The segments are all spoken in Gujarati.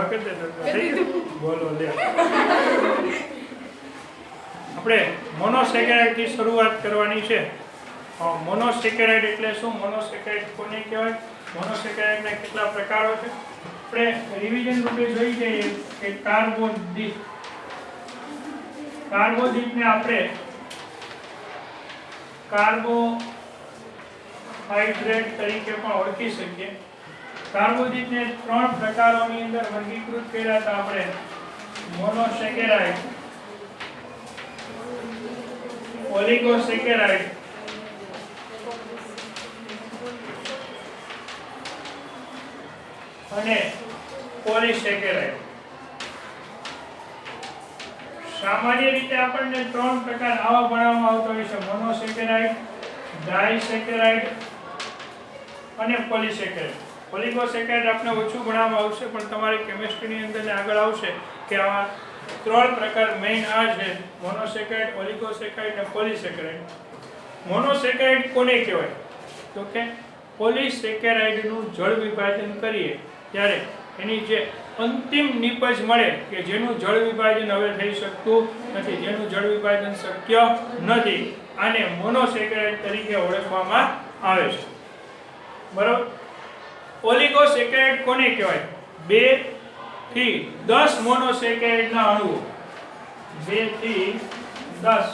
હા કે બોલો લે આપણે મોનોસેકેરાઇડ થી શરૂઆત કરવાની છે। મોનોસેકેરાઇડ એટલે શું? મોનોસેકેરાઇડ કોને કહેવાય? મોનોસેકેરાઇડના કેટલા પ્રકારો છે આપણે રિવિઝન રૂપે જોઈ જઈએ કે કાર્બોદિતને આપણે કાર્બોહાઈડ્રેટ તરીકે પણ ઓળખી શકીએ। કાર્બોદિતને ત્રણ પ્રકારોની અંદર વર્ગીકૃત કર્યા હતા આપણે, મોનોસેકેરાઇડ, ઓલિગોસેકેરાઇડ અને પોલિસેકેરાઇડ। સામાન્ય રીતે આપણને ત્રણ પ્રકાર આવા ભણવામાં આવતા હોય છે, મોનોસેકેરાઇડ, ડાઇસેકેરાઇડ અને પોલિસેકેરાઇડ। ઓલિગોસેકેરાઇડ આપણે ઓછું ભણવામાં આવશે, પણ તમારે કેમિસ્ટ્રીની અંદર આગળ આવશે કે આવા ત્રણ પ્રકાર મેઇન આ છે, મોનોસેકેરાઇડ, ઓલિગોસેકેરાઇડ અને પોલિસેકેરાઇડ। મોનોસેકેરાઇડ કોને કહેવાય? તો કે પોલિસેકેરાઇડનું જળ વિભાજન કરીએ ત્યારે એની જે અંતિમ નિપજ મળે કે જેનું જળ વિભાજન હવે થઈ શકતું નથી, જેનું જળ વિભાજન શક્ય નથી, આને મોનોસેકેરાઇડ તરીકે ઓળખવામાં આવે છે। બરાબર? ઓલિગોસેકેરાઇડ કોને કહેવાય? 2 થી 10 મોનોસેકેરાઇડના અણુઓ, 2 થી 10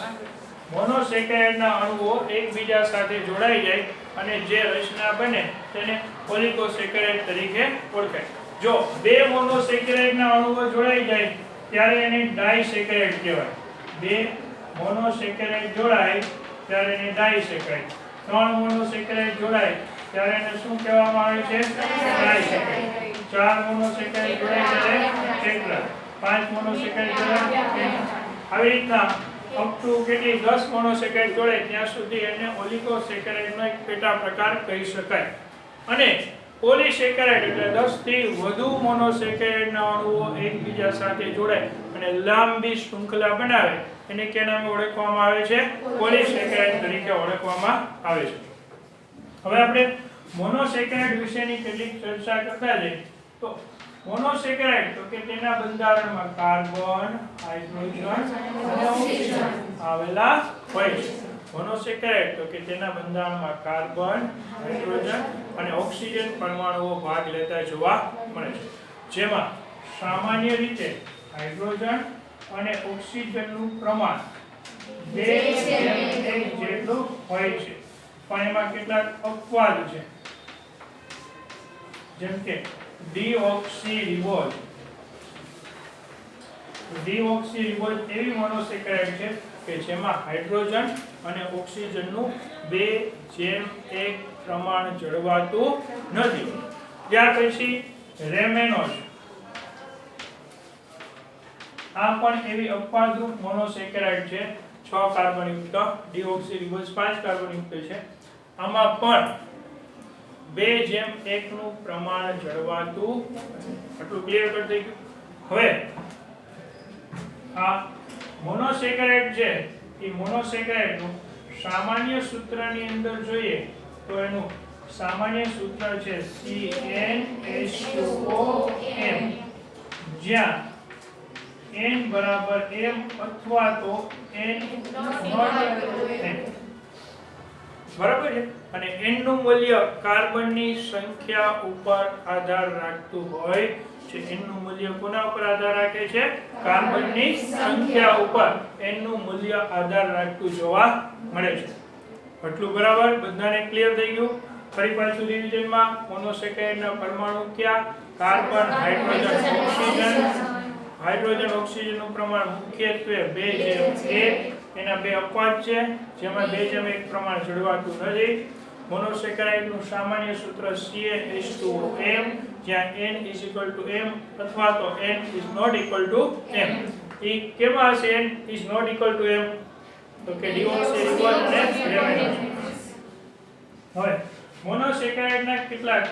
મોનોસેકેરાઇડના અણુઓ એકબીજા સાથે જોડાઈ જાય અને જે રચના બને તેને ઓલિગોસેકેરાઇડ તરીકે ઓળખાય। જો 2 મોનોસેકેરાઇડના અણુઓ જોડાઈ જાય ત્યારે એને ડાઇસેકેરાઇડ કહેવાય। 2 મોનોસેકેરાઇડ જોડાય ત્યારે એને ડાઇસેકેરાઇડ, 3 મોનોસેકેરાઇડ જોડાય ત્યારે એને શું કહેવામાં આવે છે? ટ્રાઇસેકેરાઇડ, 4 મોનોસેકેરાઇડ જોડાય ત્યારે ટેટ્રા, 5 મોનોસેકેરાઇડ જોડાય આવી રીતના અપ ટુ કેટલી 10 મોનોસેકેરાઇડ જોડે ત્યાં સુધી એને ઓલિગોસેકેરાઇડનો એક પેટા પ્રકાર કહી શકાય। અને પોલિસેકેરાઇડ એટલે 10 થી વધુ મોનોસેકેરાઇડના અણુઓ એકબીજા સાથે જોડાય અને લાંબી શૃંખલા બનાવે એને કે નામે ઓળખવામાં આવે છે? પોલિસેકેરાઇડ તરીકે ઓળખવામાં આવે છે। હવે આપણે મોનોસેકેરાઇડ વિશેની કેટલીક ચર્ચા કરતા જઈએ તો મોનોસેકેરાઇડ તો કે તેના બંધારણમાં કાર્બન, હાઇડ્રોજન અને ઓક્સિજન આવેલા હોય છે। મોનોસેકેરાઇડ તો કે તેના બંધારણમાં કાર્બન, હાઇડ્રોજન અને ઓક્સિજન પરમાણુઓ ભાગ લેતા જોવા મળે છે, જેમાં સામાન્ય રીતે હાઇડ્રોજન અને ઓક્સિજનનું પ્રમાણ 2:1 જેટલું હોય છે, પણ એમાં કેટલાક અપવાદ છે, જેમ કે ડીઓક્સીરિબોઝ એવી મોનોસેકેરાઇડ છે કે જેમાં હાઇડ્રોજન અને ઓક્સિજનનું 2:1 પ્રમાણ જળવાતું નથી। ત્યાર પછી રેમેનોઝ, આ પણ એવી અપવાદરૂપ મોનોસેકેરાઇડ છે, 6 કાર્બન યુક્ત, ડીઓક્સીરિબોઝ 5 કાર્બન યુક્ત છે, આમાં પણ 2:1 નું પ્રમાણ જળવાતું નથી। આટલું ક્લિયર કરી દઈએ। હવે આ મોનોસેકેરાઇડ છે એ મોનોસેકેરાઇડનું સામાન્ય સૂત્રની અંદર જોઈએ તો એનું સામાન્ય સૂત્ર છે CnH2OM, જ્યાં n બરાબર m અથવા તો n નોટ m, બરાબર છે। અને n નું મૂલ્ય કાર્બનની સંખ્યા ઉપર આધાર રાખતું હોય છે। n નું મૂલ્ય કોના ઉપર આધાર રાખે છે? કાર્બનની સંખ્યા ઉપર n નું મૂલ્ય આધાર રાખતું જોવા મળે છે। આટલું બરાબર? બધાને ક્લિયર થઈ ગયું? ફરી પાછું રિવિઝનમાં, મોનોસેકેરાઇડના પરમાણુ કયા? Carbon, hydrogen, oxygen. હાઇડ્રોજન ઓક્સિજનનું પ્રમાણ મુખ્યત્વે 2:1, એના બે અપવાદ છે જેમાં 2:1 પ્રમાણ જળવાતું નથી। મોનોસેકેરાઇડનું સામાન્ય સૂત્ર CnH2OM, જ્યાં n m અથવા તો n m। એ કેમાં હશે n m? તો કે ડીઓક્સીરિબોઝ અને રેમેનોઝ। હવે મોનોસેકેરાઇડના કેટલાક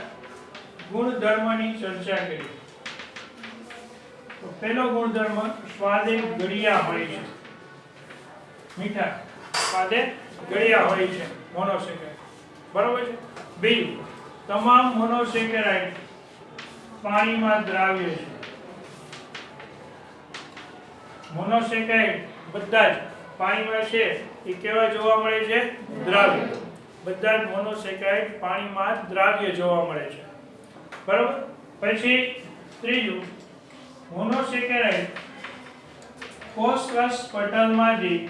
ગુણધર્મની ચર્ચા કરીએ તો પહેલો ગુણધર્મ સ્વાદે ગળિયા હોય છે, મીઠા સ્વાદે ગળિયા હોય છે મોનોસેકેરાઇડ, બરાબર છે। બીજું, તમામ મોનોસેકેરાઇડ પાણીમાં દ્રાવ્ય છે, મોનોસેકેરાઇડ બધા જ પાણીમાં છે એ કેવા જોવા મળે છે? દ્રાવ્ય. બધા જ મોનોસેકેરાઇડ પાણીમાં દ્રાવ્ય જોવા મળે છે. બરાબર. પછી ત્રીજું, મોનોસેકેરાઇડ કોષરસ પટલમાંથી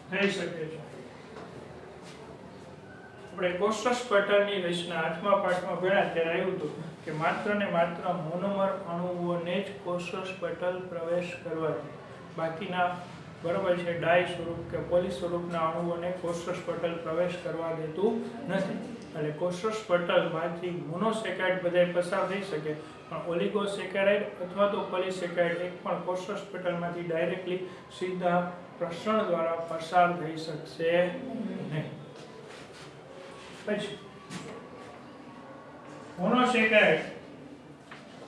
થઈ શકે છે. આપણે કોષરસ પટલની રચના 8મા પાઠમાં ભણ્યા ત્યારે આવ્યું હતું કે માત્ર ને માત્ર મોનોમર અણુઓને જ કોષરસ પટલ પ્રવેશ કરવા દે, બાકીના બરોબર છે ડાય સ્વરૂપ કે પોલી સ્વરૂપના અણુઓને કોષરસ પટલ પ્રવેશ કરવા દેતું નથી. એટલે કોષરસ પટલમાંથી મોનોસેકેરાઇડ બધાય પસાર થઈ શકે, પણ ઓલિગોસેકેરાઇડ અથવા તો પોલિસેકેરાઇડ એક પણ કોષરસ પટલમાંથી ડાયરેક્ટલી સીધા પ્રસરણ દ્વારા પસાર થઈ શકશે નહીં. પછી મોનોસેકેરાઇડ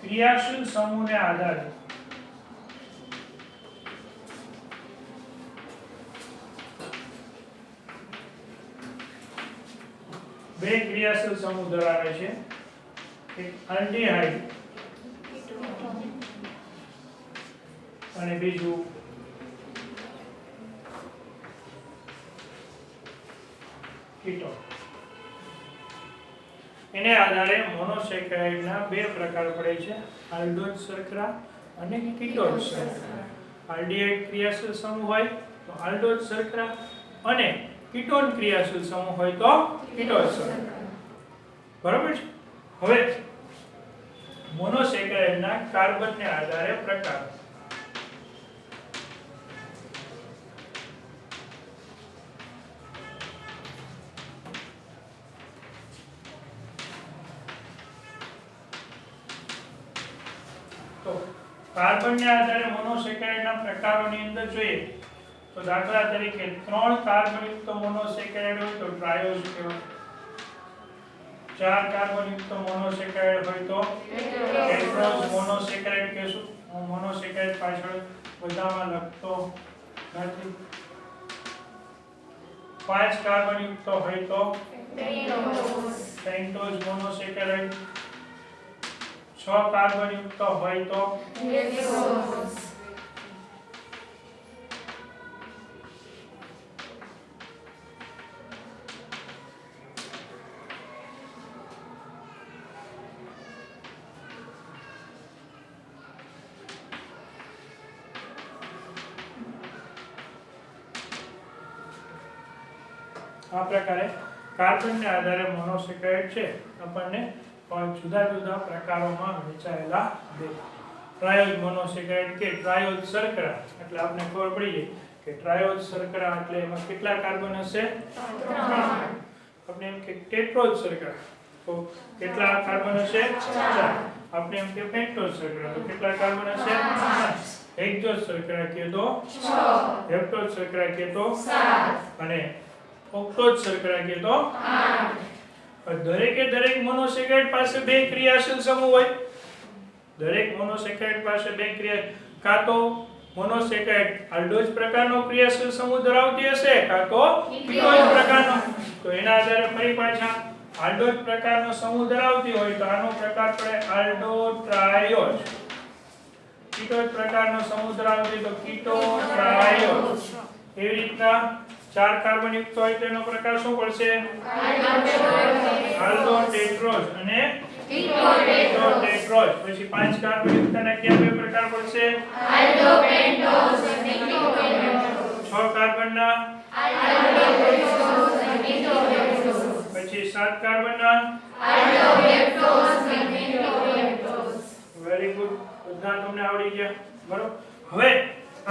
ક્રિયાશીલ સમૂહને આધારે બે ક્રિયાશીલ સમૂહ ધરાવે છે, એક આલ્ડીહાઇડ અને બીજું કીટોન. એને આધારે મોનોસેકેરાઇડના બે પ્રકાર પડે છે, આલ્ડોજ શર્કરા અને કીટોન શર્કરા. આલ્ડીહાઇડ ક્રિયાશીલ સમૂહ હોય તો આલ્ડોજ શર્કરા અને કીટોન ક્રિયાશીલ સમૂહ હોય તો કીટોન શર્કરા. બરાબર છે. હવે મોનોસેકેરાઇડના કાર્બનને આધારે પ્રકાર. તો કાર્બનને આધારે મોનોસેકેરાઇડના પ્રકારોની અંદર જોઈએ તો દાખલા તરીકે 3 કાર્બનયુક્ત મોનોસેકેરાઇડ હોય તો ટ્રાયોઝ કહેવાય, 4 કાર્બનયુક્ત મોનોસેકેરાઇડ હોય તો ટેટ્રોઝ મોનોસેકેરાઇડ કહેશું. હું મોનોસેકેરાઇડ પાછળ બધામાં લખતો નથી. 5 કાર્બનયુક્ત હોય તો પેન્ટોઝ મોનોસેકેરાઇડ, 6 કાર્બનયુક્ત હોય તો આ પ્રકારે કાર્બનને આધારે મોનોસેકેરાઇડ છે આપણને જુદા જુદા પ્રકારોમાં વહેંચાયેલા દેખાય. ટ્રાયોઝ મોનોસેકેરાઇડ કે ટ્રાયોઝ શર્કરા એટલે આપણે ખબર પડી જાય કે ટ્રાયોઝ શર્કરા એટલે એમાં કેટલા કાર્બન હશે? 3. આપણે એમ કે ટેટ્રોઝ શર્કરા તો કેટલા કાર્બન હશે? 4. આપણે એમ કે પેન્ટોઝ શર્કરા તો કેટલા કાર્બન હશે? 5. હેક્ઝોઝ શર્કરા કે તો 6. હેપ્ટોઝ શર્કરા કે તો 7. અને ઓક્ટોઝ શર્કરા કે તો 8. દરેકે દરેક મોનોસેકેરાઇડ પાસે બે ક્રિયાશીલ સમૂહ હોય. દરેક મોનોસેકેરાઇડ પાસે બે ક્રિયા, કાં તો મોનોસેકેરાઇડ આલ્ડોજ પ્રકારનો ક્રિયાશીલ સમૂહ ધરાવતી હશે કાં તો કીટોઝ પ્રકારનો. તો એના આધારે ફરી પાછા આલ્ડોજ પ્રકારનો સમૂહ ધરાવતી હોય તો આનો પ્રકાર પડે આલ્ડોટ્રાયોઝ. કીટોઝ પ્રકારનો સમૂહ ધરાવતી તો કીટોટ્રાયોઝ. એવી રીતના 4 કાર્બન યુક્ત હોય તેનો પ્રકાર શું પડશે? આલ્ડોટેટ્રોઝ અને કીટોટેટ્રોઝ. પછી 5 કાર્બન યુક્તના કયા બે પ્રકાર પડશે? આલ્ડોપેન્ટોઝ અને કીટોટેટ્રોઝ. 6 કાર્બનના આલ્ડોપેન્ટોઝ અને કીટોટેટ્રોઝ. પછી 7 કાર્બનના આલ્ડોહેપ્ટોઝ અને કીટોટેટ્રોઝ. Very good. બધા તમને આવડી ગયા. બરોબર. હવે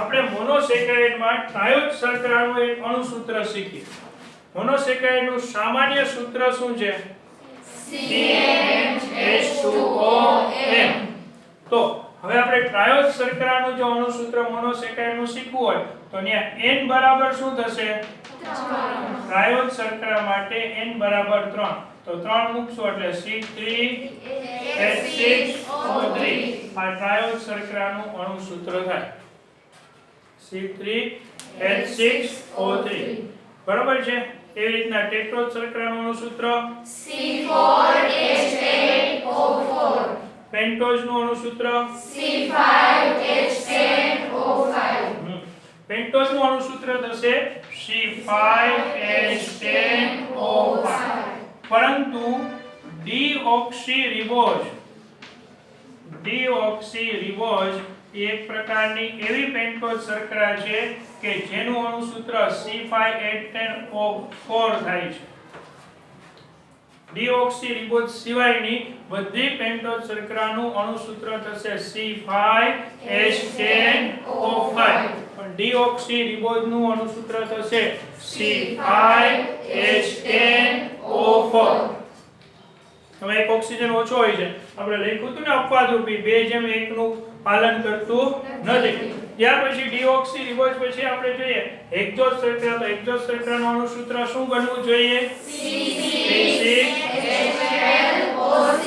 આપણે મોનોસેકેરાઇડમાં ટ્રાયોઝ શર્કરાનું એક અણુસૂત્ર શીખીએ. મોનોસેકેરાઇડનું સામાન્ય સૂત્ર શું છે? CnH2OM. તો હવે આપણે ટ્રાયોઝ શર્કરાનું જો અણુસૂત્ર મોનોસેકેરાઇડનું શીખવું હોય તો અહીંયા n બરાબર શું થશે? 3. ટ્રાયોઝ શર્કરા માટે n બરાબર 3. તો 3 મૂકશો એટલે C3H6O3. આ ટ્રાયોઝ શર્કરાનું અણુસૂત્ર થાય. C3H6O3. બરાબર છે. એવી રીતના ટેટ્રોજ શર્કરાનું અણુસૂત્ર C4H10O4 પેન્ટોઝનું અણુસૂત્ર C5H10O5 પેન્ટોઝનું અણુસૂત્ર થશે C5H10O5 પરંતુ ડીઓક્સીરિબોઝ એક પ્રકારની એવી પેન્ટોઝ શર્કરા છે કે જેનું અણુસૂત્ર C5H10O4 થાય છે ડીઓક્સીરિબોઝ સિવાયની બધી પેન્ટોઝ શર્કરાનું અણુસૂત્ર થશે C5H10O5 પણ ડીઓક્સીરિબોઝનું અણુસૂત્ર થશે C5H10O4 હવે એક ઓક્સિજન ઓછો હોય છે આપણે લખ્યું હતું ને અપવાદરૂપી 2:1 નું પાલન કરતું નથી ત્યાર પછી ડીઓક્સીરિબોઝ પછી આપણે જોઈએ હેક્ઝોઝ શર્કરા તો હેક્ઝોઝ શર્કરાનું અણુસૂત્ર શું બનવું જોઈએ C6H12O6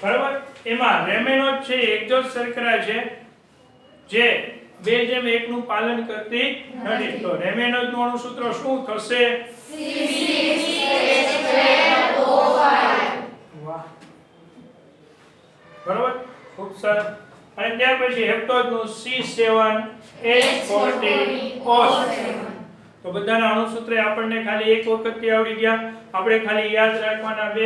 બરાબર એમાં રેમેનોઝ છે હેક્ઝોઝ શર્કરા છે જે 2:1 નું પાલન કરતી નથી તો રેમેનોઝ નું અણુસૂત્ર શું થશે C6H12O5 વાહ બરાબર ખૂબ સરસ અને ત્યાર પછી હેપ્ટોઝ નું C7H14O7 તો બધાના અણુસૂત્ર આપણને ખાલી એક વખતથી આવડી ગયા આપણે ખાલી યાદ રાખવાના બે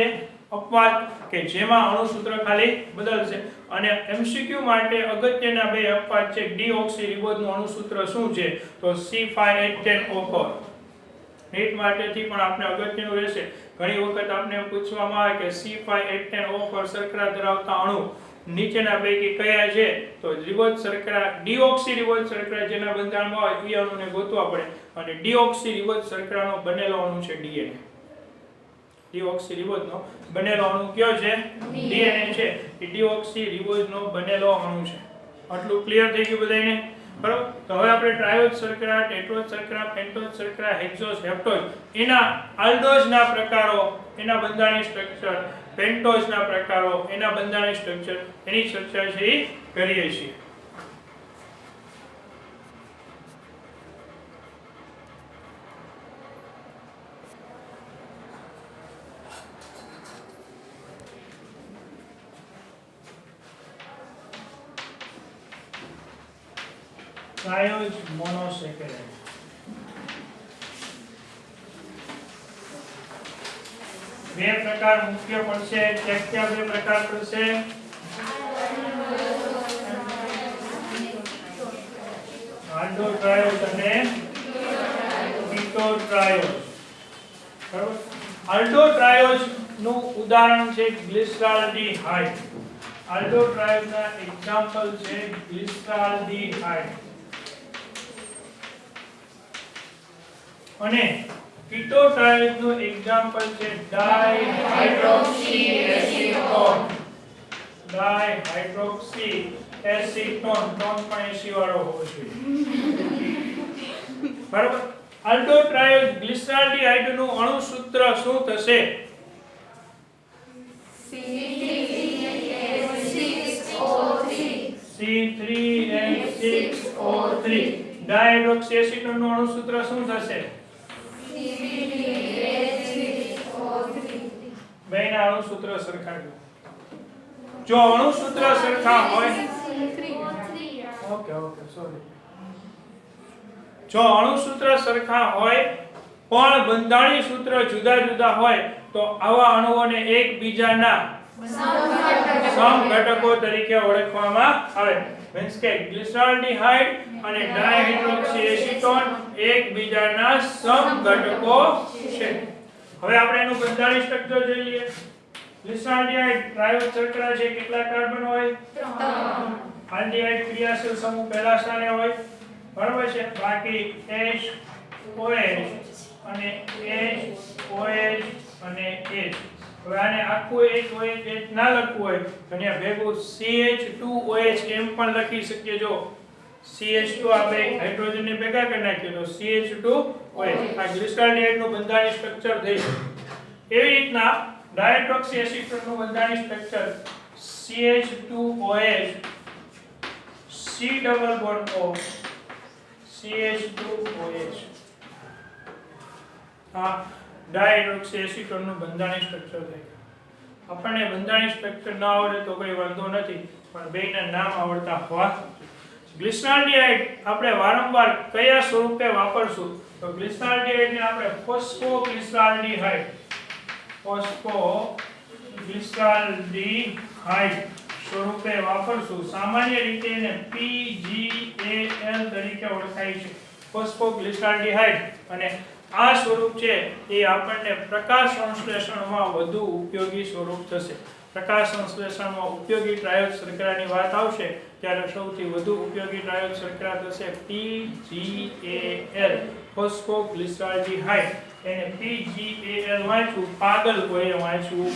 અપવાદ કે જેમાં અણુસૂત્ર ખાલી બદલશે અને MCQ માટે અગત્યના બે અપવાદ છે ડીઓક્સીરિબોઝ નું અણુસૂત્ર શું છે તો C5H10O4 નીટ માટેથી પણ આપણે અગત્યનું રહેશે ઘણી વખત આપણે પૂછવામાં આવે કે C5H10O4 શર્કરા ધરાવતા અણુ નીચેના પૈકી કયા છે તો રિબોઝ શર્કરા ડીઓક્સીરિબોઝ શર્કરા જેના બંધારણમાં હોય એ અણુને ગોતવા પડે અને ડીઓક્સીરિબોઝ શર્કરાનો બનેલો અણુ છે DNA ડીઓક્સીરિબોઝનો બનેલો અણુ કયો છે DNA છે એ ડીઓક્સીરિબોઝનો બનેલો અણુ છે આટલું ક્લિયર થઈ ગયું બધાને બરાબર તો હવે આપણે ટ્રાયોઝ શર્કરા ટેટ્રોઝ શર્કરા પેન્ટોઝ શર્કરા હેક્ઝોઝ હેપ્ટોઝ એના આલ્ડોઝના પ્રકારો એના બંધારણીય સ્ટ્રક્ચર પેન્ટોઝના પ્રકારો એના બંધારણીય સ્ટ્રક્ચર એની ચર્ચા છે એ કરીએ છીએ ટ્રાયોઝ મોનોસેકેરાઇડ બે પ્રકાર મુખ્ય પડશે ક્યાં બે પ્રકાર પડશે આલ્ડો ટ્રાયોઝ અને કીટો ટ્રાયોઝ બરાબર આલ્ડો ટ્રાયોઝ નું ઉદાહરણ છે ગ્લિસરાલ્ડીહાઇડ આલ્ડો ટ્રાયોઝ ના એક્ઝામ્પલ છે ગ્લિસરાલ્ડીહાઇડ અને કીટો ટ્રાયોઝ નું એક્ઝામ્પલ છે ડાયહાઇડ્રોક્સીએસીટોન ડાયહાઇડ્રોક્સીએસીટોન ટોન પણ એસી વાળો હોવો જોઈએ બરાબર આલ્ડો ટ્રાયોઝ ગ્લિસરાલ્ડીહાઇડ નું અણુસૂત્ર શું થશે C3H6O3 ડાયહાઇડ્રોક્સીએસીટોન નું અણુસૂત્ર શું થશે બેના અણુસૂત્ર સરખા જો અણુસૂત્ર સરખા હોય ઓકે સોરી જો અણુસૂત્ર સરખા હોય પણ બંધારણીય સૂત્ર જુદા જુદા હોય તો આવા અણુઓને એકબીજાના સમઘટકો તરીકે ઓળખવામાં આવે મીન્સ કે ગ્લિસરાલ્ડીહાઇડ અને ડાયહાઇડ્રોક્સીએસીટોન એકબીજાના સમઘટકો છે હવે આપણે એનું બંધારણીય સ્ટ્રક્ચર જોઈ લઈએ ગ્લિસરાલ્ડીહાઇડ ટ્રાયોઝ શર્કરા છે કેટલા કાર્બન હોય 3 આલ્ડીહાઇડ ક્રિયાશીલ સમૂહ પહેલા સ્થાને હોય બરાબર છે બાકી HOH અને HOH અને H હવે આને આખું HOH ના લખવું હોય તો અહીંયા ભેગું CH2OH એમ પણ લખી શકીએ જો CH2 આપણે હાઇડ્રોજન ને ભેગા કરી નાખીએ તો CH2OH આ ગ્લિસરાલ્ડીહાઇડ નું બંધારણીય સ્ટ્રક્ચર થઈ એવી રીતના ડાયહાઇડ્રોક્સીએસીટોન નું બંધારણીય structure CH2OH C double bond O CH2OH આ ડાયહાઇડ્રોક્સી એસિટોન નું બંધારણીય સ્ટ્રક્ચર થાય. આપણને બંધારણીય સ્ટ્રક્ચર ન આવડે તો કોઈ વાંધો નથી, પણ બેયના નામ આવડતા હોવા. ગ્લિસરાલ્ડિહાઇડ આપણે વારંવાર કયા સ્વરૂપે વાપરશું? તો ગ્લિસરાલ્ડિહાઇડને આપણે ફોસ્ફોગ્લિસરાલ્ડિહાઇડ સ્વરૂપે વાપરશું. સામાન્ય રીતે એને PgAl તરીકે ઓળખાય છે, ફોસ્ફોગ્લિસરાલ્ડિહાઇડ. અને આ સ્વરૂપ છે એ આપણને પ્રકાશ સંશ્લેષણમાં વધુ ઉપયોગી સ્વરૂપ થશે. પ્રકાશ સંશ્લેષણમાં ઉપયોગી ટ્રાયોડ શર્કરાની વાત આવશે ત્યારે સૌથી વધુ ઉપયોગી ટ્રાયોડ શર્કરા થશે PgAl, ફોસ્ફોગ્લિસરાલ્ડિહાઇડ. એને PgAl વાંચવું, પાગલ કોઈએ વાંચવું.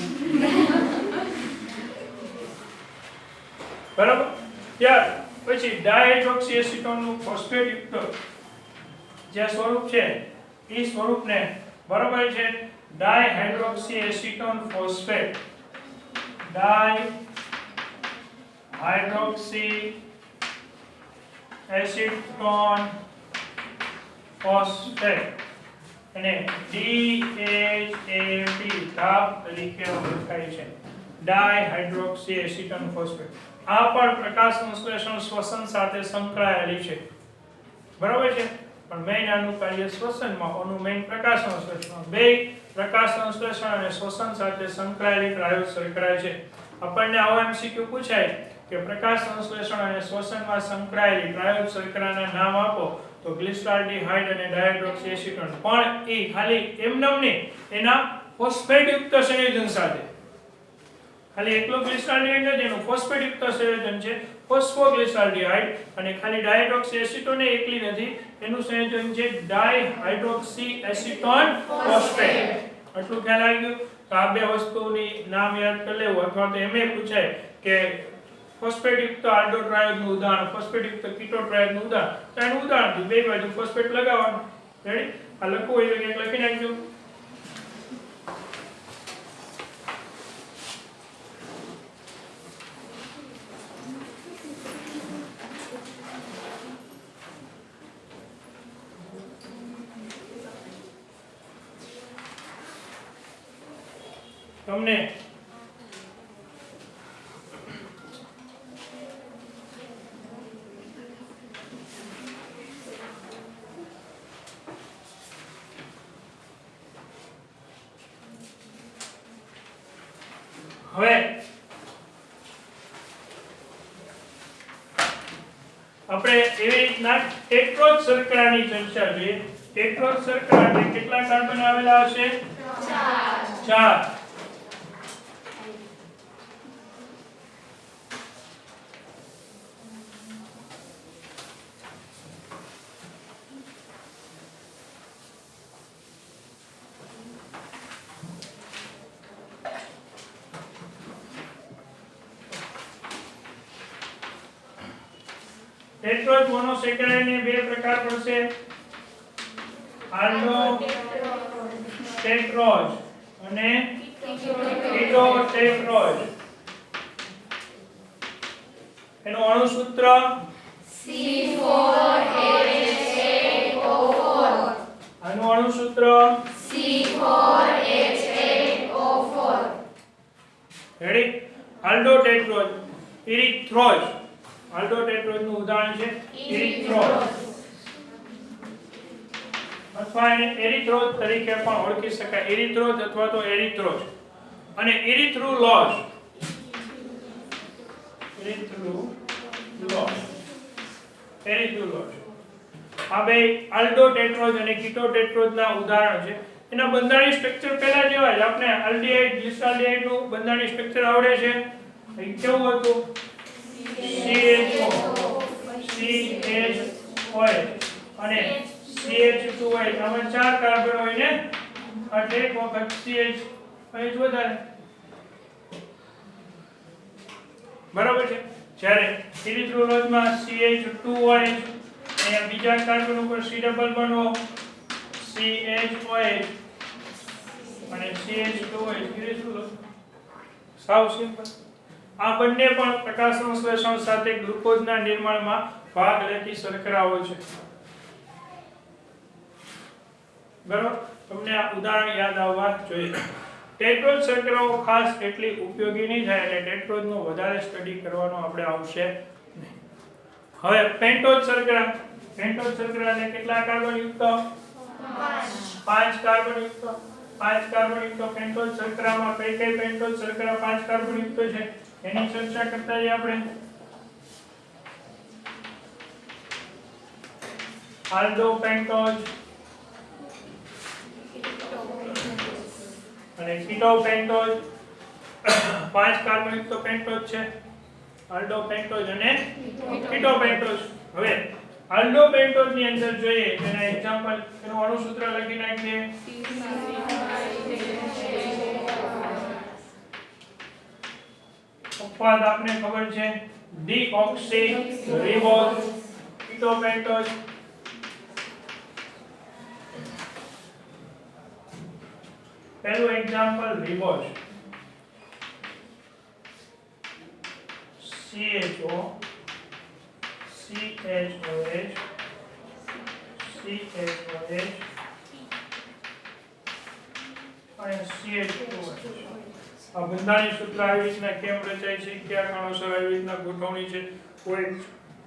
બરાબર. ત્યાર પછી ડાયહાઇડ્રોક્સી એસિટોન નું ફોસ્ફેટ યુક્ત જે સ્વરૂપ છે એ સ્વરૂપને બરાબર છે ડાયહાઇડ્રોક્સી એસિટોન ફોસ્ફેટ, ડાયહાઇડ્રોક્સી એસિટોન ફોસ્ફેટ અને DHAP તરીકે ઓળખાય છે. ડાયહાઇડ્રોક્સી એસિટોન ફોસ્ફેટ આ પણ પ્રકાશ સંશ્લેષણ શ્વસન સાથે સંકળાયેલી છે. બરાબર છે. પણ મેઇન આનું કાર્ય શ્વસનમાં, ઓનું મેઇન પ્રકાશ સંશ્લેષણ. બે પ્રકાશ સંશ્લેષણ અને શ્વસન સાથે સંકળાયેલી ટ્રાયોડ શર્કરા છે. આપણને આવો એમસીક્યુ પૂછાય કે પ્રકાશ સંશ્લેષણ અને શ્વસનમાં સંકળાયેલી ટ્રાયોડ શર્કરાના નામ આપો, તો ગ્લિસરાલ્ડિહાઇડ અને ડાયહાઇડ્રોક્સી એસિટોન. પણ એ ખાલી એમનેમ નહીં, એના ફોસ્ફેટ યુક્ત સંયોજન સાથે. ખાલી એકલો ગ્લિસરાલ્ડિહાઇડ નથી, એનું ફોસ્ફેટ યુક્ત સંયોજન છે ફોસ્ફોગ્લિસરાલ્ડિહાઇડ. અને ખાલી ડાયહાઇડ્રોક્સી એસિટોન એકલી નથી, એનું સંયોજન છે ડાયહાઇડ્રોક્સી એસિટોન ફોસ્ફેટ. આટલું ખ્યાલ આવી ગયું? તો આ બે વસ્તુની નામ યાદ કરી લેવું. અથવા તો એમ પૂછાય કે ફોસ્ફેટ યુક્ત આલ્ડો ટ્રાયોડનું ઉદાહરણ, ફોસ્ફેટ યુક્ત કીટો ટ્રાયોડનું ઉદાહરણ, તો એનું ઉદાહરણ બે બાજુ ફોસ્ફેટ લગાવવાનું. રેડી? આ લખવું હોય તો કંઈક લખી નાખજો. તમને હવે આપણે એવી રીતના ટેટ્રોડ શર્કરાની ચર્ચા કરીએ. ટેટ્રોડ શર્કરા એટલે કેટલા કાર્બન આવેલા હશે? 4. ટેટ્રોડ મોનોસેકેરાઇડને બે પ્રકાર પડશે, આલ્ડોટેટ્રોડ અને કીટોટેટ્રોડ. એનું અણુસૂત્ર C4H8O4. આનું અણુસૂત્ર C4H8O4. રેડી? આલ્ડોટેટ્રોડ, ઇરિથ્રોઝ. આલ્ડોટેટ્રોડ નું ઉદાહરણ છે ઇરિથ્રોઝ, અથવા એને એરિથ્રોઝ તરીકે પણ ઓળખી શકાય. એરિથ્રોઝ અથવા તો એરિથ્રોઝ. અને એરિથ્રુલોઝ. આ બે આલ્ડોટેટ્રોઝ અને કીટોટેટ્રોઝ ના ઉદાહરણ છે. એના બંધારણીય સ્ટ્રક્ચર પહેલા જેવા જ. આપણે આલ્ડીહાઇડ, ગ્લિસરાલ્ડિહાઇડ નું બંધારણીય સ્ટ્રક્ચર આવડે છે. એ કેવું હતું? CH અને CH2OH. આમાં 4 કાર્બન હોય ને, એટલે એક વખત CH વધારે. બરાબર છે. જ્યારે ઇરિથ્રોલોઝમાં CH2OH, અહીંયા બીજા કાર્બન ઉપર C ડબલ બનવો, CHOH અને CH2OH. ઇરિથ્રોલોઝ સાવ સિમ્પલ. આ બંને પણ પ્રકાશ સંશ્લેષણ સાથે ગ્લુકોઝના નિર્માણમાં ભાગ લેતી શર્કરાઓ છે. બરાબર. તમને આ ઉદાહરણ યાદ આવવા જોઈએ. ટેટ્રોજ શર્કરાઓ ખાસ એટલી ઉપયોગી નહીં થાય એટલે ટેટ્રોજનો વધારે સ્ટડી કરવાનો આપણે આવશે નહીં. હવે પેન્ટોજ શર્કરા એટલે કેટલા કાર્બન યુક્ત? 5 કાર્બન યુક્ત. 5 કાર્બન યુક્ત પેન્ટોજ શર્કરામાં કઈ પેન્ટોજ શર્કરા 5 કાર્બન યુક્ત છે એની ચર્ચા કરતા જઈએ આપણે. આલ્ડોપેન્ટોજ અને કીટોપેન્ટોજ 5 કાર્બન યુક્ત પેન્ટોજ છે. આલ્ડોપેન્ટોજ અને કીટોપેન્ટોજ. હવે આલ્ડોપેન્ટોજ ની અંદર જોઈએ તેના એક્ઝામ્પલ એનું અણુસૂત્ર લખી નાખીએ. અપવાદ આપને ખબર છે ડીઓક્સી રિબોઝ. કીટોપેન્ટોજ પહેલું એક્ઝામ્પલ રિબોઝ CHO CHOH અને CH2OH. આ બંધારણીય સૂત્ર આવી રીતના કેમ રચાય છે, કયા કારણોસર આવી રીતના ગોઠવણી છે, કોઈ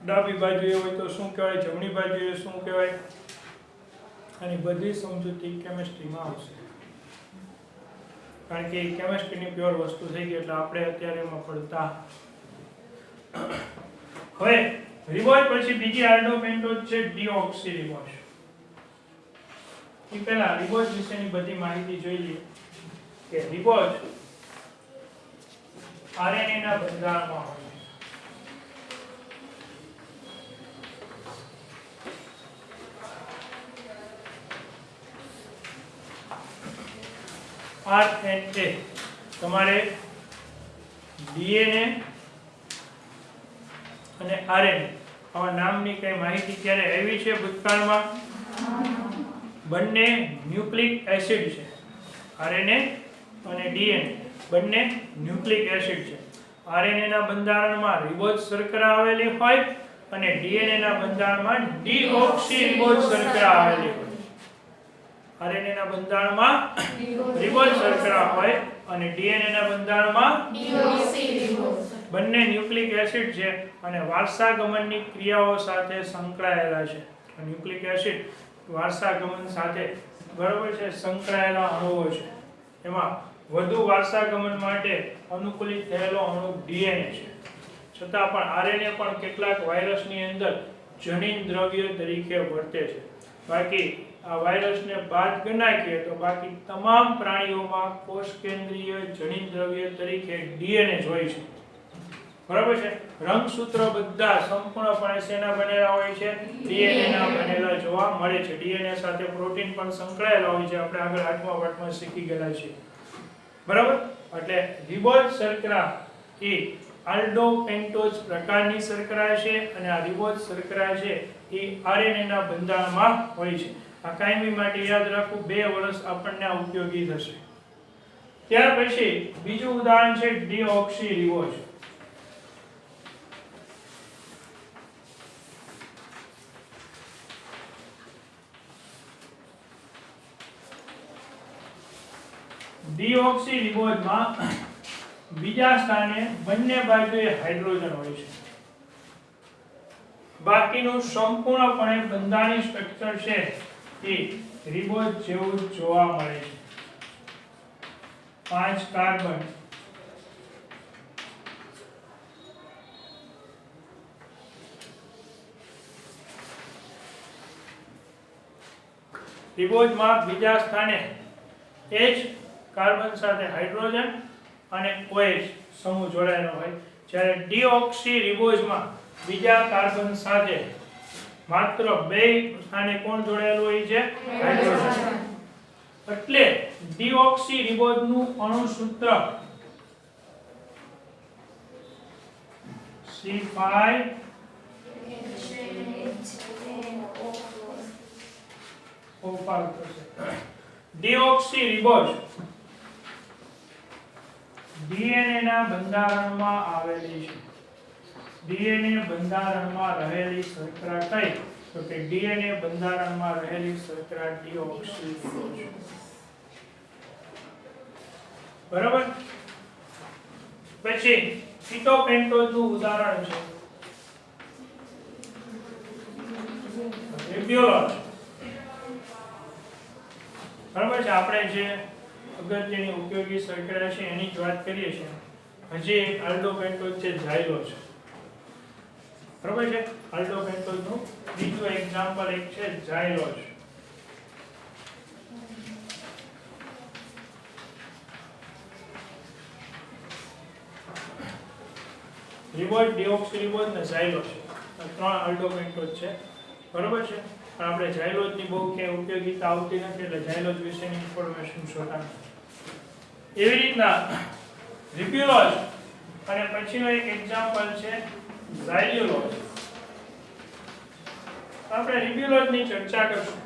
ડાબી બાજુએ હોય તો શું કહેવાય, જમણી બાજુએ શું કહેવાય, આની બધી સમજૂતી કેમિસ્ટ્રીમાં આવશે. કારણ કે કેમિસ્ટ્રીની પ્યોર વસ્તુ થઈ ગઈ એટલે આપણે અત્યારે એમાં પડતા. હવે રિબોઝ પછી બીજી આલ્ડોપેન્ટોજ છે ડીઓક્સી રિબોઝ. એ પહેલા રિબોઝ વિશેની બધી માહિતી જોઈ લઈએ કે રિબોઝ આરએનએ ના બંધારણમાં હોય છે. આરએનએ તમારે ડીએનએ અને આરએનએ આવા નામની કઈ માહિતી ક્યારે આવી છે ભૂતકાળમાં? બંને ન્યુક્લિક એસિડ છે. આરએનએ અને ડીએનએ બંને ન્યુક્લિક એસિડ છે. આરએનએ ના બંધારણમાં રિબોઝ શર્કરા આવેલી હોય અને ડીએનએ ના બંધારણમાં ડીઓક્સી રિબોઝ શર્કરા આવેલી હોય. આરએનએ ના બંધારણમાં રિબોઝ શર્કરા હોય અને ડીએનએ ના બંધારણમાં ડીઓક્સી રિબોઝ. બંને ન્યુક્લિક એસિડ છે અને વારસાગમનની ક્રિયાઓ સાથે સંકળાયેલા છે. ન્યુક્લિક એસિડ વારસાગમન સાથે બરાબર છે સંકળાયેલા અણુઓ છે. એમાં વધુ વારસાગમન માટે અનુકૂલિત થયેલો અણુ ડીએનએ છે. છતાં પણ આરએનએ પણ કેટલાક વાયરસની અંદર જનીન દ્રવ્ય તરીકે વર્તે છે. બાકી આ વાયરસને બાદ ગણાવીએ તો બાકી તમામ પ્રાણીઓમાં કોષ કેન્દ્રીય જનીન દ્રવ્ય તરીકે ડીએનએ જ હોય છે. બરાબર છે. રંગસૂત્ર બધા સંપૂર્ણપણે શેના બનેલા હોય છે? ડીએનએ ના બનેલા જોવા મળે છે. ડીએનએ સાથે પ્રોટીન પણ સંકળાયેલા હોય છે. આપણે આગળ 8મા પાઠમાં શીખી ગયેલા છીએ. બરાબર. એટલે રિબોઝ શર્કરા એ આલ્ડોપેન્ટોજ પ્રકારની શર્કરા છે અને આ રિબોઝ શર્કરા છે એ આરએનએ ના બંધારણમાં હોય છે. આ કાયમી માટે યાદ રાખવું, 2 વર્ષ આપણને આ ઉપયોગી થશે. ત્યાર પછી બીજું ઉદાહરણ છે ડીઓક્સી રિબોઝ. ડીઓક્સી રિબોઝમાં બીજા સ્થાને બંને બાજુએ હાઇડ્રોજન હોય છે. બાકીનું સંપૂર્ણપણે બંધારણીય સ્ટ્રક્ચર છે એ રિબોઝ જેવું જોવા મળે છે. 5 કાર્બન રિબોઝમાં બીજા સ્થાને H કાર્બન સાથે હાઇડ્રોજન અને OH સમૂહ જોડાયેલો હોય, જ્યારે ડીઓક્સી રિબોઝમાં બીજા કાર્બન સાથે માત્ર 2 સ્થાને કોણ જોડાયેલું હોય છે? હાઇડ્રોજન. એટલે ડીઓક્સી રિબોઝનું અણુસૂત્ર C5H10O4. ડીઓક્સી રિબોઝ ડીએનએ ના બંધારણમાં આવેલી છે. ડીએનએ બંધારણમાં રહેલી શર્કરા કઈ? તો તો કે ડીએનએ બંધારણમાં રહેલી શર્કરા ડીઓક્સી રિબોઝ. બરાબર. પછી કીટોપેન્ટોઝ નું ઉદાહરણ છે રિબ્યુલોઝ. બરાબર છે. આપણે જે અગત્યની ઉપયોગી શર્કરા છે એની જ વાત કરીએ છીએ. હજી એક આલ્ડોપેન્ટોઝ છે ઝાયલોઝ. બરાબર છે. આલ્ડોપેન્ટોઝ નું બીજું એક્ઝામ્પલ એક છે ઝાયલોઝ. રિબોઝ, ડીઓક્સીરિબોઝ ને ઝાયલોઝ ત્રણ આલ્ડોપેન્ટોઝ છે. બરાબર છે. પણ આપણે ઝાયલોઝ ની બહુ ક્યાંય ઉપયોગીતા આવતી નથી એટલે ઝાયલોઝ વિશેની ઇન્ફોર્મેશન શોધતા નથી. એવી રીતના રિબ્યુલોઝ અને પછીનો એક એક્ઝામ્પલ છે ઝાયલ્યુલોઝ. આપણે રિબ્યુલોઝ ની ચર્ચા કરશું.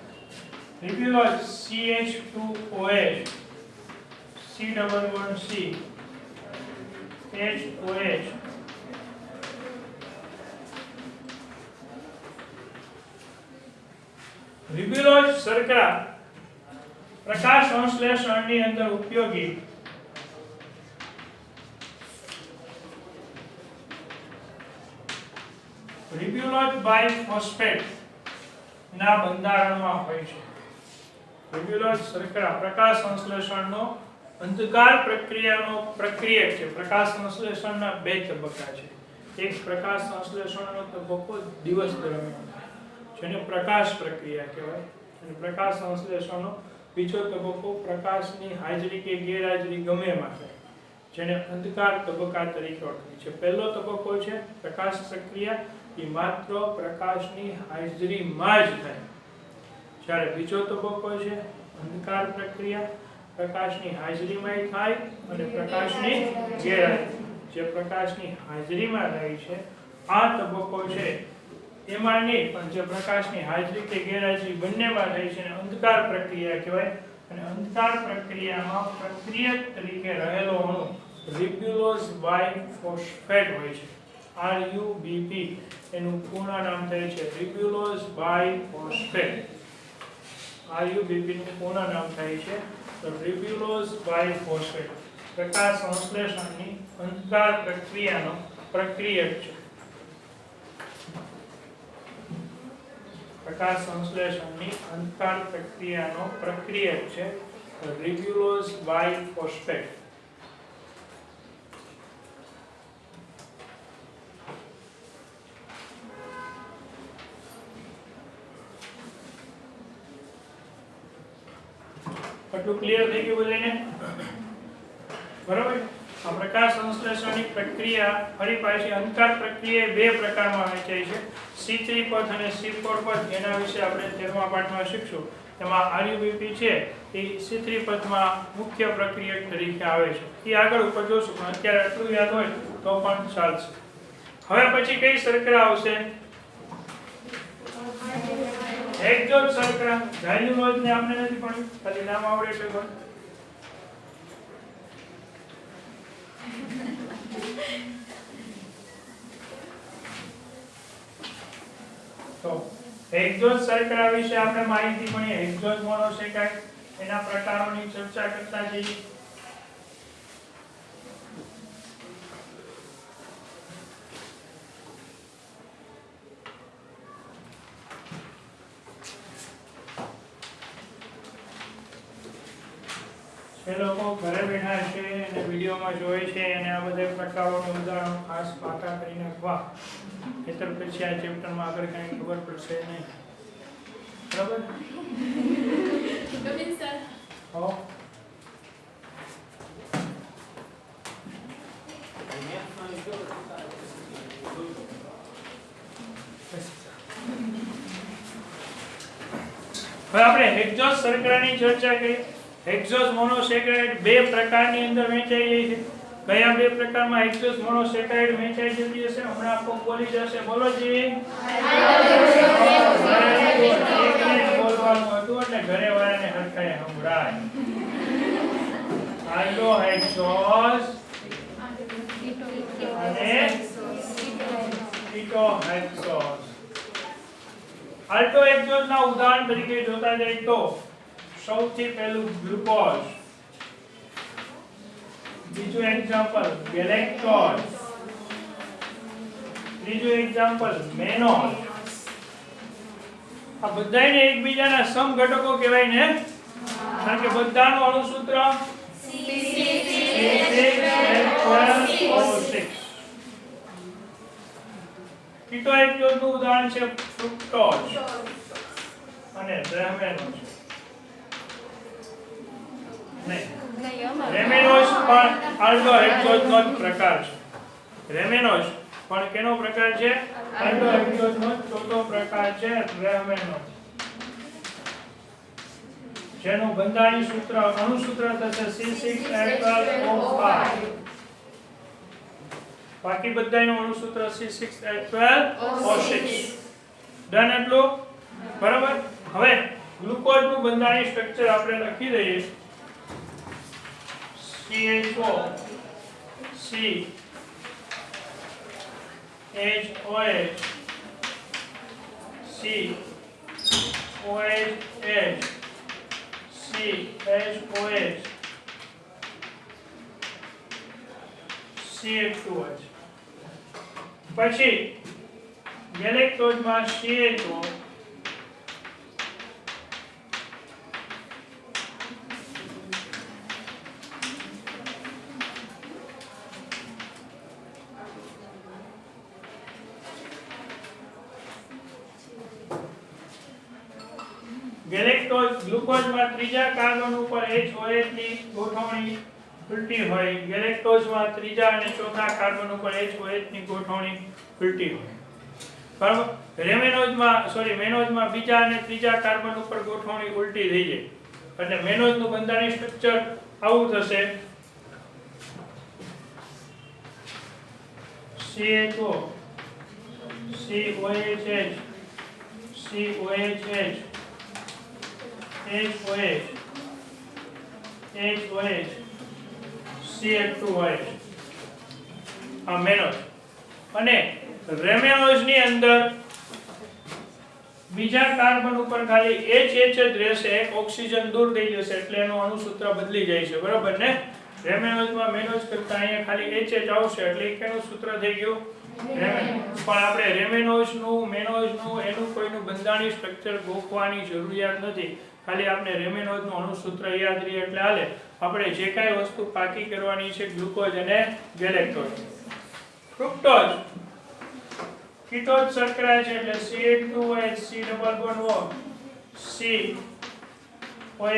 Ribulose CH2OH C11C HOH ribulose શર્કરા પ્રકાશ સંશ્લેષણની અંદર ઉપયોગી રિબ્યુલોઝ બાયફોસ્ફેટ ના બંધારણમાં હોય છે. રિબ્યુલોઝ શર્કરા પ્રકાશ સંશ્લેષણનો અંધકાર પ્રક્રિયાનો પ્રક્રિયક છે. પ્રકાશ સંશ્લેષણના બે તબક્કા છે. એક પ્રકાશ સંશ્લેષણનો તબક્કો દિવસ દરમિયાન જેને પ્રકાશ પ્રક્રિયા કહેવાય અને પ્રકાશ સંશ્લેષણનો બીજો તબક્કો પ્રકાશની હાજરી કે ગેરહાજરી ગમે એમાં થાય જેને અંધકાર તબક્કા તરીકે ઓળખાય છે. પહેલો તબક્કો છે પ્રકાશ પ્રક્રિયા, એ માત્ર પ્રકાશની હાજરીમાં જ થાય. જ્યારે બીજો તબક્કો છે અંધકાર પ્રક્રિયા, પ્રકાશની હાજરીમાં થાય અને પ્રકાશની ગેરહાજરી. જે પ્રકાશની હાજરીમાં થાય છે આ તબક્કો છે એમાં નહીં, પણ જે પ્રકાશની હાજરી કે ગેરહાજરી બંનેમાં થાય છે અને અંધકાર પ્રક્રિયા કહેવાય. અને અંધકાર પ્રક્રિયામાં પ્રક્રિયક તરીકે રહેલો અણુ રિબ્યુલોઝ બાયફોસ્ફેટ હોય છે. RUBP એનું પૂર્ણ નામ થાય છે રિબ્યુલોઝ બાયફોસ્ફેટ. RUBP નું પૂર્ણ નામ થાય છે રિબ્યુલોઝ બાયફોસ્ફેટ. પ્રકાશ સંશ્લેષણની અંધકાર પ્રક્રિયાનો પ્રક્રિયક છે. પ્રકાશ સંશ્લેષણની અંધકાર પ્રક્રિયાનો પ્રક્રિયક છે રિબ્યુલોઝ બાયફોસ્ફેટ. આટલું ક્લિયર થઈ ગયું બધાને? બરાબર. આ પ્રકાશ સંશ્લેષણની પ્રક્રિયા ફરી પાછી અંધકાર પ્રક્રિયા બે પ્રકારમાં વહેંચાય છે. C3 પથ અને C4 પથ. એના વિશે આપણે 13મા પાઠમાં શીખશું. એમાં RUBP છે એ C3 પથમાં મુખ્ય પ્રક્રિયક તરીકે આવે છે. એ આગળ ઉપર જોશું પણ અત્યારે આટલું યાદ હોય તો પણ ચાલશે. હવે પછી કઈ શર્કરા આવશે? હેક્ઝોઝ શર્કરા. ઝાયલ્યુલોઝ ને આપણે નથી પણ ખાલી નામ આવડે એટલે પણ. તો હેક્ઝોઝ શર્કરા વિશે આપણે માહિતી ભણીએ. હેક્ઝોઝ મોનોસેકારાઇડ એના પ્રકારોની ચર્ચા કરતા જઈએ. જે લોકો ઘરે બેઠા છે અને વિડીયોમાં જોઈ છે અને આ બધા પ્રકારોના ઉદાહરણો ખાસ પાકા કરી નાખવા, નહીંતર પછી આ ચેપ્ટરમાં આગળ કંઈ ખબર પડશે નહીં. બરાબર? હો હવે આપણે હેક્ઝોઝ શર્કરાની ચર્ચા કરીએ. હેક્ઝોઝ મોનોસેકારાઇડ બે પ્રકારની અંદર વહેંચાઈ જાય છે. કયા બે પ્રકારમાં હેક્ઝોઝ મોનોસેકારાઇડ વહેંચાઈ જતી હશે? હમણાં આપકો બોલી જશે. બોલો જી. બોલવાનું હતું એટલે ઘરે વાળાને હરખાય સંભળાય. આલ્ડોહેક્ઝોઝ અને કીટોહેક્ઝોઝ. આલ્ટો એક્ઝોઝના ઉદાહરણ તરીકે જોતા જાય તો સૌથી પહેલું ગ્લુકોઝ, બીજું એક્ઝામ્પલ ગેલેક્ટોઝ, ત્રીજું એક્ઝામ્પલ મેનોઝ. આ બધાયને એકબીજાના સમઘટકો કહેવાય ને, કારણ કે બધાનું અણુસૂત્ર C6H12O6. કીટો એક્ઝોઝનું ઉદાહરણ છે ફ્રુક્ટોઝ અને રેમેનોઝ. રેમેનોઝ પણ આલ્ટો એક્ઝોઝનો જ પ્રકાર છે. રેમેનોઝ પણ કેનો પ્રકાર છે? આલ્ટો એક્ઝોઝનો ચોથો પ્રકાર છે રેમેનોઝ, જેનું બંધારણીય સૂત્ર અણુસૂત્ર થશે C6H12O5. બાકી બધાયનું અણુસૂત્ર C6H12O6. ડન એટલું? બરાબર. હવે ગ્લુકોઝનું બંધારણીય સ્ટ્રક્ચર આપણે લખી દઈએ. CHO C HOH C OH C HOH CH2H. પછી ગેલેક્ટોઝમાં CHO ગ્લુકોઝમાં ત્રીજા કાર્બન ઉપર HOH ની ગોઠવણી ઉલટી હોય, ગેલેક્ટોઝમાં ત્રીજા અને ચોથા કાર્બન ઉપર HOH ની ગોઠવણી ઉલટી હોય. બરાબર. મેનોઝમાં બીજા અને ત્રીજા કાર્બન ઉપર ગોઠવણી ઉલટી થઈ જાય. એટલે મેનોઝનું બંધારણીય સ્ટ્રક્ચર આવું થશે. CHO COH COH HOH CH2OH. આ મેનોઝ. અને રેમેનોઝ ની અંદર બીજા કાર્બન ઉપર ખાલી HH જ રહેશે, એક ઓક્સિજન દૂર થઈ જશે, એટલે એનું અણુસૂત્ર બદલી જાય છે. બરાબર ને? રેમેનોઝમાં મેનોઝ કરતા અહીંયા ખાલી HH આવશે, એટલે એનું સૂત્ર થઈ ગયું રેમેનોઝ. પણ આપણે રેમેનોઝનું મેનોઝનું એનું કોઈનું બંધારણીય સ્ટ્રક્ચર ગોખવાની જરૂરિયાત નથી. ખાલી આપણે રેમેનોઝનું અણુસૂત્ર યાદ રહે એટલે હાલે. આપણે જે કાંઈ વસ્તુ પાકી કરવાની છે ગ્લુકોઝ અને ગેલેક્ટોઝ. ફ્રુક્ટોઝ કીટોઝ શર્કરા છે, એટલે CH2OH C double bond O C OH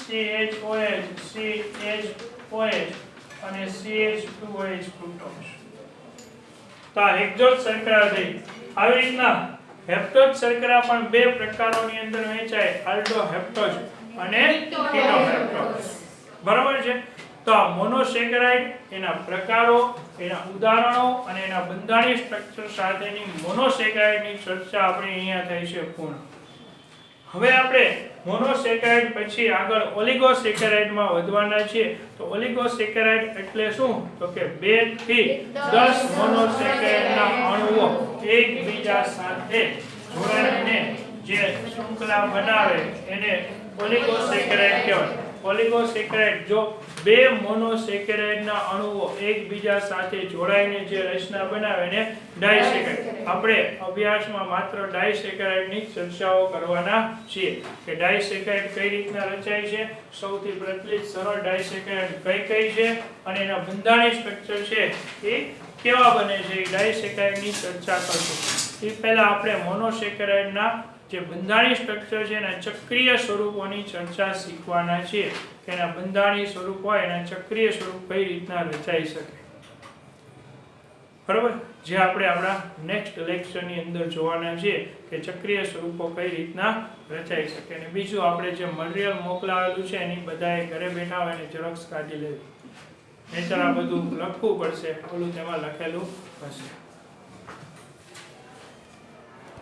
CHOH CHOH અને CH2OH ફ્રુક્ટોઝ. તો આ હેક્ઝોઝ શર્કરા થઈ. આવી રીતના હેપ્ટોઝ શર્કરા પણ બે પ્રકારોની અંદર વહેંચાય, આલ્ડો હેપ્ટોઝ અને કીટો હેપ્ટોઝ. બરાબર છે? તો આ મોનોસેકેરાઇડ, એના પ્રકારો, એના ઉદાહરણો અને એના બંધારણીય સ્ટ્રક્ચર સાથેની મોનોસેકેરાઇડની ચર્ચા આપણી અહીંયા થઈ છે પૂર્ણ. હવે આપણે મોનોસેકેરાઇડ પછી આગળ ઓલિગોસેકેરાઇડમાં વધવાના છીએ. તો ઓલિગોસેકેરાઇડ એટલે શું? તો કે 2 થી 10 મોનોસેકેરાઇડના અણુઓ એકબીજા સાથે જોડાઈને જે શૃંખલા બનાવે એને ઓલિગોસેકેરાઇડ કહેવાય. ઓલિગોસેકેરાઇડ જો બે મોનોસેકેરાઇડના અણુઓ એકબીજા સાથે જોડાઈને જે રચના બનાવે ને ડાયસેકેરાઇડ. આપણે અભ્યાસમાં માત્ર ડાયસેકેરાઇડની ચર્ચાઓ કરવાના છીએ કે ડાયસેકેરાઇડ કઈ રીતના રચાય છે, સૌથી પ્રચલિત સરળ ડાયસેકેરાઇડ કઈ છે અને એના બંધારણીય સ્ટ્રક્ચર છે એ કેવા બને છે, એ ડાયસેકેરાઇડની ચર્ચા કરશું. એ પહેલા આપણે મોનોસેકેરાઇડના જે બંધારણીય સ્ટ્રક્ચર છે એના ચક્રીય સ્વરૂપોની ચર્ચા શીખવાના છીએ કે એના બંધારણીય સ્વરૂપ હોય એના ચક્રીય સ્વરૂપ કઈ રીતના રચાઈ શકે. બરાબર? જે આપણે આપણા નેક્સ્ટ લેક્ચરની અંદર જોવાના છીએ કે ચક્રીય સ્વરૂપો કઈ રીતના રચાઈ શકે. અને બીજું આપણે જે મટીરીયલ મોકલાવેલું છે એની બધાએ ઘરે બેઠા હોય એને ઝેરોક્ષ કાઢી લેવી. નહીંતર આ બધું લખવું પડશે, ઓલું તેમાં લખેલું હશે.